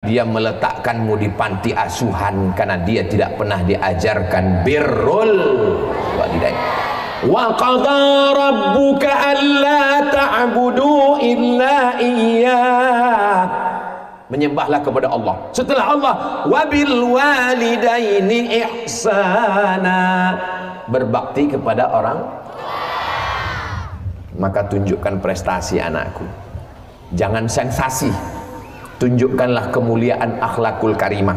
dia meletakkanmu di panti asuhan karena dia tidak pernah diajarkan birrul walidain. Wa qada rabbuka alla ta'budu illa iyyah, menyembahlah kepada Allah. Setelah Allah, wabil walidaini ihsana, berbakti kepada orang. Maka tunjukkan prestasi anakku, jangan sensasi, tunjukkanlah kemuliaan akhlakul karimah.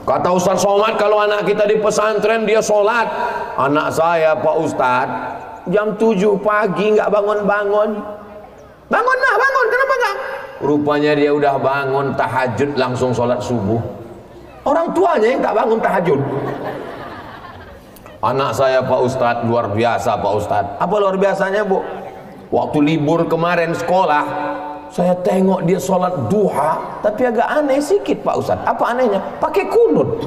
Kata Ustaz Somad, kalau anak kita di pesantren dia sholat. Anak saya Pak Ustaz jam 7 pagi nggak bangun-bangun. Bangun nak, bangun, kenapa enggak? Rupanya dia udah bangun tahajud langsung sholat subuh. Orang tuanya yang tak bangun tahajud. Anak saya Pak Ustaz luar biasa Pak Ustaz. Apa luar biasanya Bu? Waktu libur kemarin sekolah, saya tengok dia sholat duha, tapi agak aneh sedikit Pak Ustaz. Apa anehnya? Pakai kunut.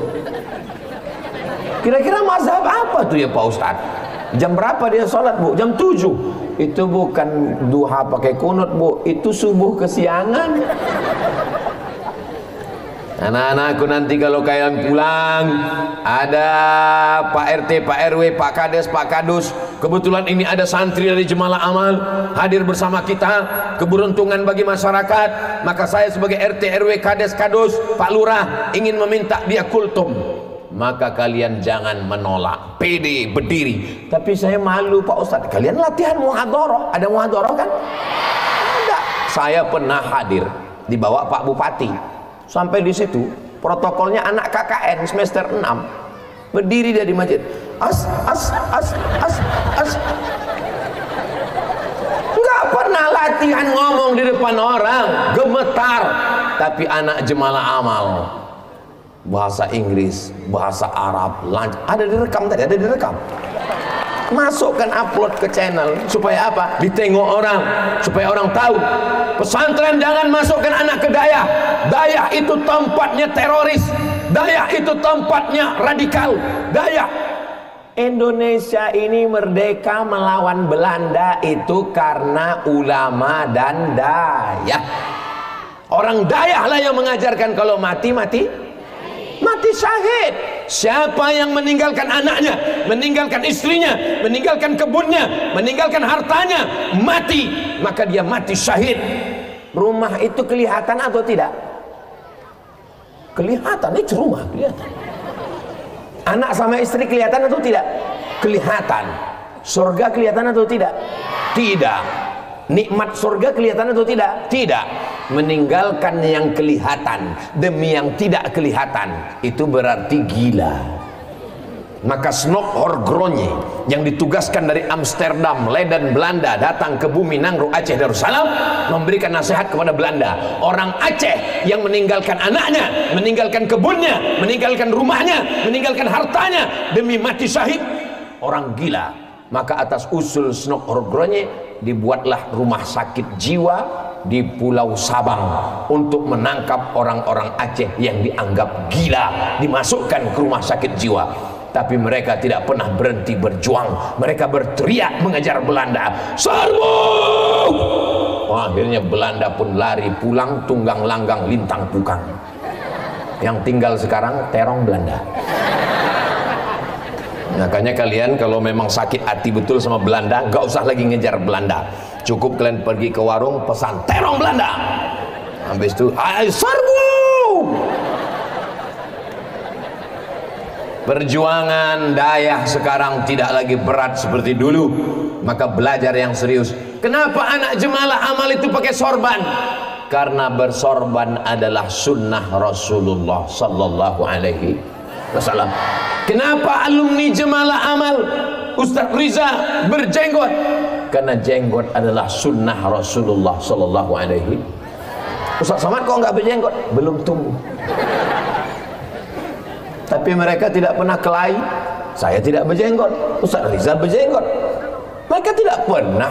Kira-kira mazhab apa tuh ya Pak Ustaz? Jam berapa dia sholat Bu? Jam 7. Itu bukan duha pakai kunut Bu, itu subuh kesiangan. Anak-anakku nanti kalau kalian pulang, ada Pak RT, Pak RW, Pak Kades, Pak Kadus. Kebetulan ini ada santri dari Jemalah Amal hadir bersama kita, keberuntungan bagi masyarakat. Maka saya sebagai RT, RW, Kades, Kadus, Pak Lurah ingin meminta dia kultum. Maka kalian jangan menolak, pede berdiri. Tapi saya malu Pak Ustadz, kalian latihan muhadharah, ada muhadharah kan? Ada. Saya pernah hadir dibawa Pak Bupati. Sampai di situ protokolnya anak KKN semester 6 berdiri dia di masjid, as nggak pernah latihan ngomong di depan orang, gemetar. Tapi anak Jemalah Amal bahasa Inggris, bahasa Arab ada direkam tadi, ada direkam, masukkan upload ke channel supaya apa? Ditengok orang, supaya orang tahu pesantren jangan masukkan anak ke Dayah. Dayah itu tempatnya teroris, Dayah itu tempatnya radikal. Dayah, Indonesia ini merdeka melawan Belanda itu karena ulama dan Dayah. Orang Dayah lah yang mengajarkan kalau mati syahid. Siapa yang meninggalkan anaknya, meninggalkan istrinya, meninggalkan kebunnya, meninggalkan hartanya, mati, maka dia mati syahid. Rumah itu kelihatan atau tidak? Kelihatan, itu rumah kelihatan. Anak sama istri kelihatan atau tidak? Kelihatan. Surga kelihatan atau tidak? Tidak. Nikmat surga kelihatan atau tidak? Tidak. Meninggalkan yang kelihatan demi yang tidak kelihatan, itu berarti gila. Maka Snok Horgronje yang ditugaskan dari Amsterdam, Leiden, Belanda datang ke bumi Nangro, Aceh, Darussalam memberikan nasihat kepada Belanda. Orang Aceh yang meninggalkan anaknya, meninggalkan kebunnya, meninggalkan rumahnya, meninggalkan hartanya demi mati syahid, orang gila. Maka atas usul Snok Horgronje dibuatlah rumah sakit jiwa di Pulau Sabang untuk menangkap orang-orang Aceh yang dianggap gila, dimasukkan ke rumah sakit jiwa. Tapi mereka tidak pernah berhenti berjuang. Mereka berteriak mengejar Belanda, serbu! Akhirnya Belanda pun lari pulang, tunggang langgang lintang pukang. Yang tinggal sekarang terong Belanda. Makanya kalian kalau memang sakit hati betul sama Belanda, gak usah lagi ngejar Belanda. Cukup kalian pergi ke warung pesan terong Belanda. Habis itu, ayo serbu! Perjuangan Dayah sekarang tidak lagi berat seperti dulu. Maka belajar yang serius. Kenapa anak Jemalah Amal itu pakai sorban? Karena bersorban adalah sunnah Rasulullah sallallahu alaihi wasallam. Kenapa alumni Jemalah Amal Ustaz Riza berjenggot? Karena jenggot adalah sunnah Rasulullah sallallahu alaihi. Ustaz Somad kok nggak berjenggot? Belum tumbuh. Tapi mereka tidak pernah kelahi. Saya tidak berjenggot, Ustaz Riza berjenggot. Mereka tidak pernah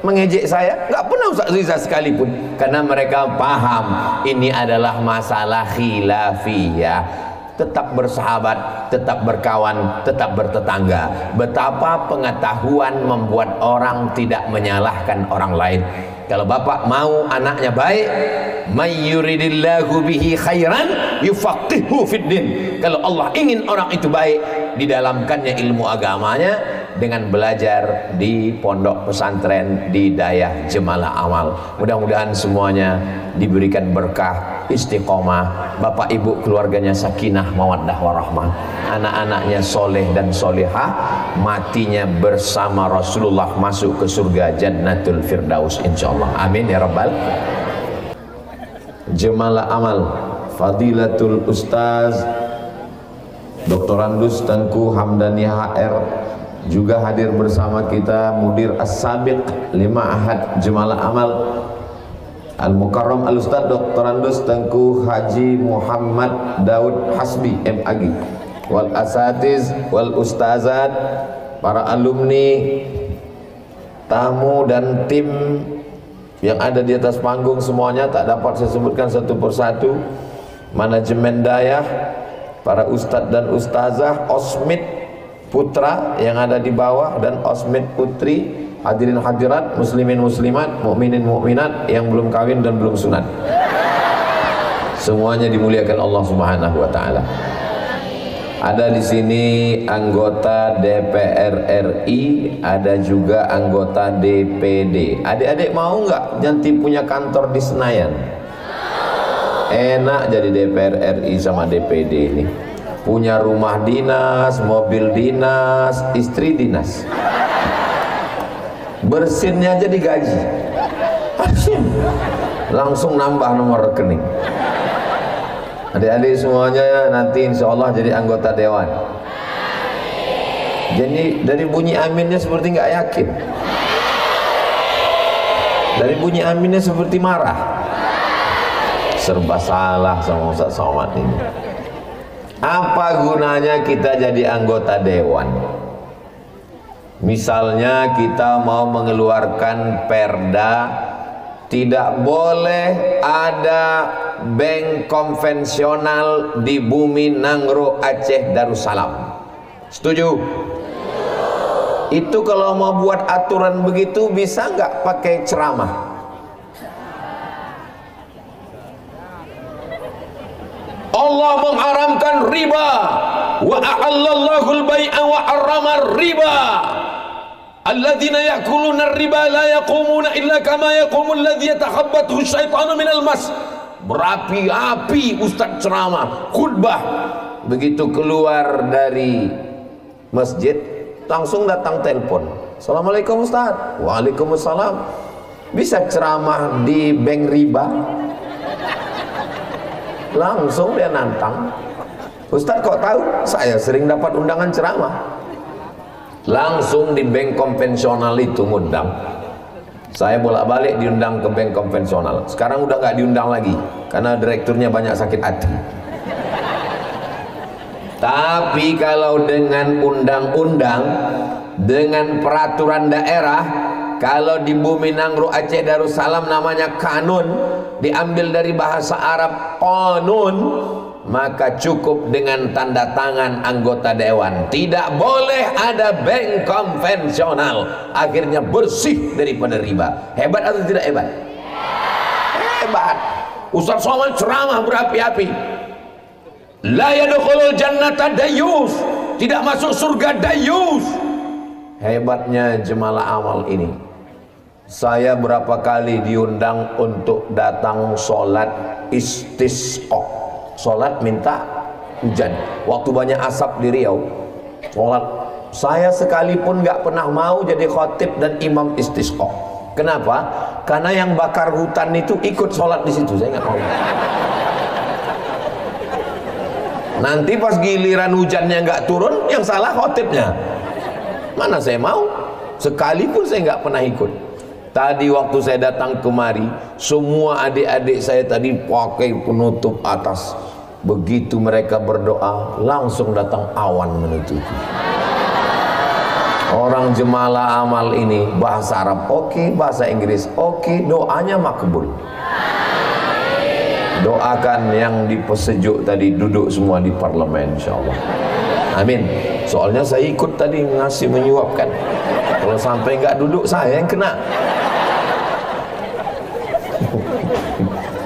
mengejek saya, nggak pernah Ustaz Riza sekalipun. Karena mereka paham ini adalah masalah khilafiyah. Tetap bersahabat, tetap berkawan, tetap bertetangga. Betapa pengetahuan membuat orang tidak menyalahkan orang lain. Kalau bapak mau anaknya baik, may yuridillahu bihi khairan yufaqihu fiddin. Kalau Allah ingin orang itu baik, didalamkannya ilmu agamanya dengan belajar di pondok pesantren di Dayah Jemalah Amal. Mudah-mudahan semuanya diberikan berkah, istiqomah, bapak ibu keluarganya sakinah mawaddah warahmah, anak-anaknya soleh dan solehah, matinya bersama Rasulullah masuk ke surga Jannatul Firdaus insyaallah. Amin ya rabbal. Jemalah Amal, Fadilatul Ustaz Dr. Andus Tengku Hamdani HR juga hadir bersama kita, Mudir As-Sabiq 5 Ahad Jemalah Amal, Al-Mukarram Al-Ustaz Dr. Andus Tengku Haji Muhammad Daud Hasbi MAG, wal asatiz wal ustazat, para alumni, tamu dan tim yang ada di atas panggung semuanya, tak dapat saya sebutkan satu persatu, manajemen Dayah, para ustadz dan ustazah, osmid putra yang ada di bawah dan osmid putri, hadirin hadirat, muslimin muslimat, mukminin mukminat yang belum kawin dan belum sunat, semuanya dimuliakan Allah Subhanahu wa taala. Ada di sini anggota DPR RI, ada juga anggota DPD. Adik-adik mau nggak nanti punya kantor di Senayan? Enak jadi DPR RI sama DPD ini. Punya rumah dinas, mobil dinas, istri dinas. Bersinnya aja digaji. Langsung nambah nomor rekening. Adik-adik semuanya nanti insya Allah jadi anggota dewan. Jadi dari bunyi aminnya seperti nggak yakin. Dari bunyi aminnya seperti marah. Serba salah sama Ustaz Somad ini. Apa gunanya kita jadi anggota dewan? Misalnya kita mau mengeluarkan perda, tidak boleh ada bank konvensional di Bumi Nangro Aceh Darussalam. Setuju? Itu kalau mau buat aturan begitu bisa nggak pakai ceramah? Allah mengharamkan riba, wa a'allallahu al-bai'a wa harrama riba. Alladzina ya'kuluna riba la yaqumuna illa kama yaqumu alladzi yatakhabbathu syaitanu minal mas. Berapi-api ustaz ceramah, khutbah. Begitu keluar dari masjid, langsung datang telepon. Assalamualaikum Ustaz. Waalaikumsalam. Bisa ceramah di bank riba? Langsung dia nantang. Ustaz kok tahu? Saya sering dapat undangan ceramah. Langsung di bank konvensional itu ngundang. Saya bolak-balik diundang ke bank konvensional. Sekarang udah nggak diundang lagi karena direkturnya banyak sakit hati. Tapi kalau dengan undang-undang, dengan peraturan daerah, kalau di Bumi Nangro Aceh Darussalam namanya kanun, diambil dari bahasa Arab qanun, maka cukup dengan tanda tangan anggota dewan. Tidak boleh ada bank konvensional. Akhirnya bersih daripada riba. Hebat atau tidak hebat? Hebat. Ustaz Somad ceramah berapi-api. La yadkhulul jannata dayyus. Tidak masuk surga dayyus. Hebatnya Jemalah Amal ini. Saya berapa kali diundang untuk datang sholat istisqa, sholat minta hujan. Waktu banyak asap di Riau, sholat. Saya sekalipun nggak pernah mau jadi khatib dan imam istisqa. Kenapa? Karena yang bakar hutan itu ikut sholat di situ. Saya nggak mau. Nanti pas giliran hujannya nggak turun, yang salah khatibnya. Mana saya mau? Sekalipun saya nggak pernah ikut. Tadi waktu saya datang kemari, semua adik-adik saya tadi pakai penutup atas. Begitu mereka berdoa, langsung datang awan menutupi. Orang Jemalah Amal ini bahasa Arab oke, bahasa Inggris oke, doanya makbul. Doakan yang di pesejuk tadi duduk semua di parlemen insyaallah. Amin. Soalnya saya ikut tadi ngasih menyuapkan. Kalau sampai nggak duduk saya yang kena.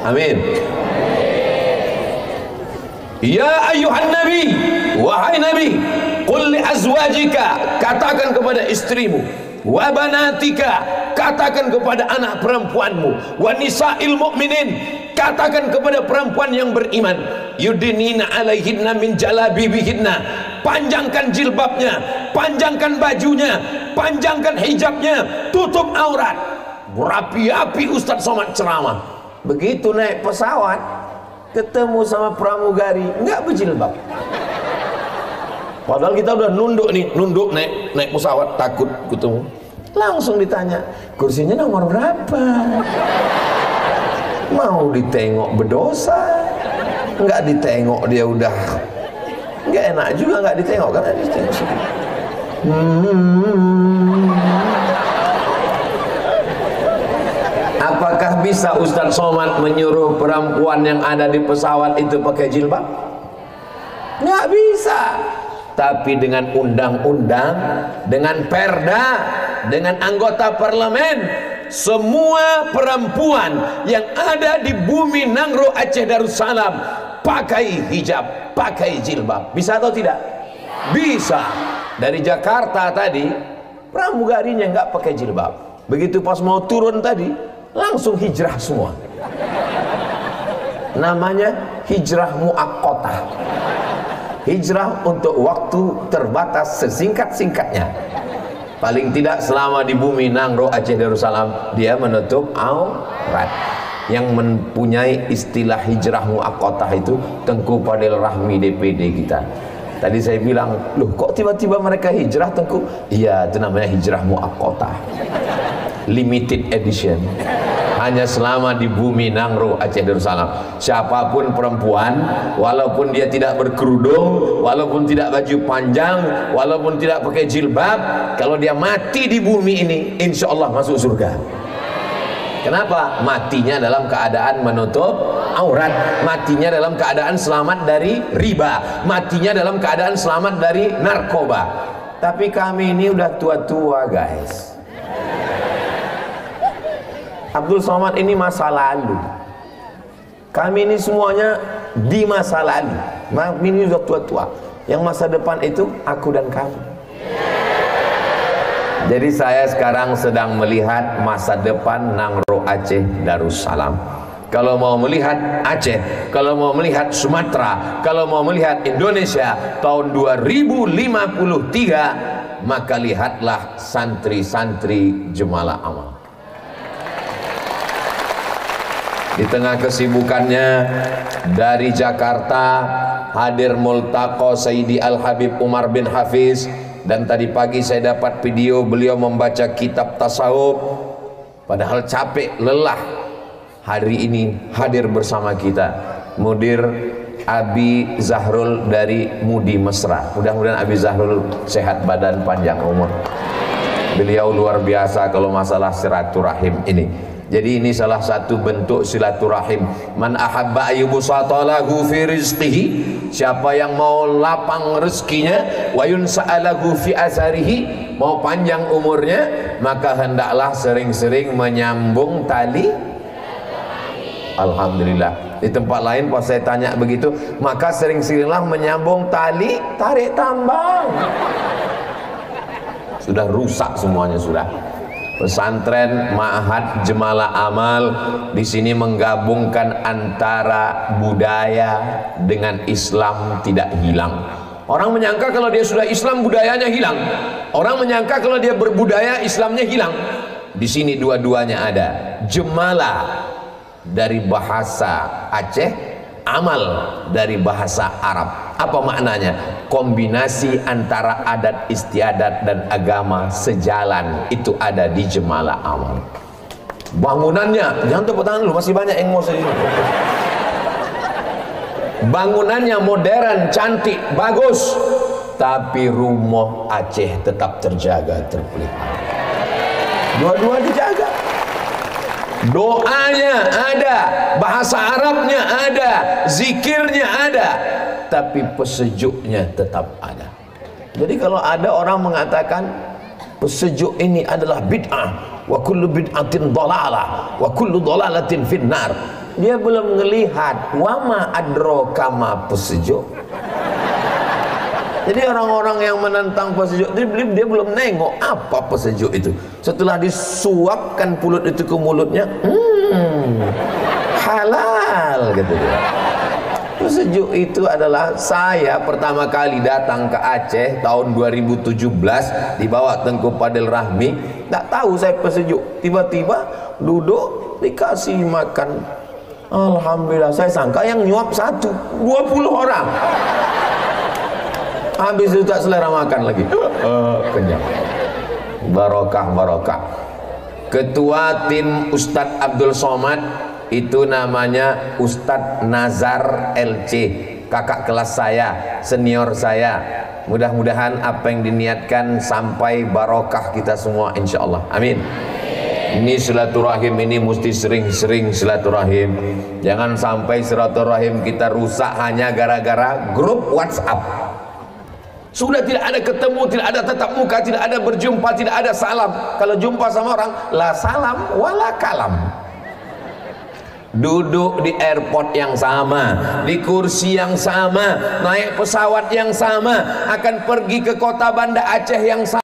Amin. Ya ayuhan nabi, wahai nabi, qul li azwajika, katakan kepada istrimu, wa banatika, katakan kepada anak perempuanmu, wa nisa'il mu'minin, katakan kepada perempuan yang beriman, yudinina alaihinna min jalabibihinna, panjangkan jilbabnya, panjangkan bajunya, panjangkan hijabnya, tutup aurat. Berapi-api Ustaz Somad ceramah. Begitu naik pesawat, ketemu sama pramugari nggak berjilbab. Padahal kita udah nunduk nih, nunduk naik pesawat, takut ketemu. Langsung ditanya, kursinya nomor berapa? Mau ditengok berdosa, nggak ditengok dia udah nggak enak juga, nggak ditengok kan? Apakah bisa Ustaz Somad menyuruh perempuan yang ada di pesawat itu pakai jilbab? Nggak bisa. Tapi dengan undang-undang, dengan perda, dengan anggota parlemen, semua perempuan yang ada di bumi Nangro Aceh Darussalam pakai hijab, pakai jilbab. Bisa atau tidak? Bisa. Dari Jakarta tadi pramugarinya nggak pakai jilbab. Begitu pas mau turun tadi, langsung hijrah semua. Namanya hijrah muaqqatah. Hijrah untuk waktu terbatas sesingkat-singkatnya. Paling tidak selama di bumi Nangro Aceh Darussalam dia menutup aurat. Yang mempunyai istilah hijrah muaqqatah itu Tengku Fadil Rahmi DPD kita. Tadi saya bilang, loh kok tiba-tiba mereka hijrah Tengku? Iya, itu namanya hijrah muaqqatah, limited edition. Hanya selama di bumi Nangro Aceh Darussalam. Siapapun perempuan, walaupun dia tidak berkerudung, walaupun tidak baju panjang, walaupun tidak pakai jilbab, kalau dia mati di bumi ini, insya Allah masuk surga. Kenapa? Matinya dalam keadaan menutup aurat, matinya dalam keadaan selamat dari riba, matinya dalam keadaan selamat dari narkoba. Tapi kami ini udah tua-tua guys. Abdul Somad ini masa lalu. Kami ini semuanya di masa lalu. Kami ini sudah tua-tua. Yang masa depan itu aku dan kamu. Jadi saya sekarang sedang melihat masa depan Nangro Aceh Darussalam. Kalau mau melihat Aceh, kalau mau melihat Sumatera, kalau mau melihat Indonesia tahun 2053, maka lihatlah santri-santri Jemalah Amal. Di tengah kesibukannya dari Jakarta hadir multaqo Sayyidi Al-Habib Umar bin Hafiz, dan tadi pagi saya dapat video beliau membaca kitab tasawuf. Padahal capek, lelah, hari ini hadir bersama kita Mudir Abi Zahrul dari Mudi Mesra. Mudah-mudahan Abi Zahrul sehat badan, panjang umur. Beliau luar biasa kalau masalah silaturahim ini. Jadi ini salah satu bentuk silaturahim. Man ahabba ayyubusatalahu fi rizqihi, siapa yang mau lapang rezekinya, wa yunsa'alahu fi asarihi, mau panjang umurnya, maka hendaklah sering-sering menyambung tali. Alhamdulillah. Di tempat lain pas saya tanya begitu, maka sering-seringlah menyambung tali tarik tambang. Sudah rusak semuanya sudah. Pesantren Ma'had Jemalah Amal di sini menggabungkan antara budaya dengan Islam tidak hilang. Orang menyangka kalau dia sudah Islam budayanya hilang. Orang menyangka kalau dia berbudaya Islamnya hilang. Di sini dua-duanya ada. Jemalah dari bahasa Aceh, amal dari bahasa Arab. Apa maknanya? Kombinasi antara adat istiadat dan agama sejalan itu ada di Jemalah Amal. Bangunannya, jangan tepuk tangan dulu, masih banyak yang mau sedih. Bangunannya modern, cantik, bagus, tapi rumah Aceh tetap terjaga, terpelihara. Dua-dua dijaga. Doanya ada, bahasa Arabnya ada, zikirnya ada, tapi pesejuknya tetap ada. Jadi kalau ada orang mengatakan pesejuk ini adalah bid'ah, wa kullu bid'atin dhalalah, wa kullu dhalalatin finnar, dia belum ngelihat wama adroka ma pesejuk. Jadi orang-orang yang menentang pesejuk dia belum nengok apa pesejuk itu. Setelah disuapkan pulut itu ke mulutnya, halal gitu dia. Pesejuk itu adalah saya pertama kali datang ke Aceh tahun 2017 dibawa Tengku Fadil Rahmi. Tak tahu saya pesejuk, tiba-tiba duduk dikasih makan. Alhamdulillah, saya sangka yang nyuap 20 orang. Habis itu tak selera makan lagi. Kenyang. Barokah. Ketua tim Ustadz Abdul Somad itu namanya Ustadz Nazar LC, kakak kelas saya, senior saya. Mudah-mudahan apa yang diniatkan sampai barokah kita semua, insya Allah. Amin. Ini silaturahim ini mesti sering-sering silaturahim. Jangan sampai silaturahim kita rusak hanya gara-gara grup WhatsApp. Sudah tidak ada ketemu, tidak ada tatap muka, tidak ada berjumpa, tidak ada salam. Kalau jumpa sama orang, la salam wala kalam. Duduk di airport yang sama, di kursi yang sama, naik pesawat yang sama, akan pergi ke kota Banda Aceh yang sama.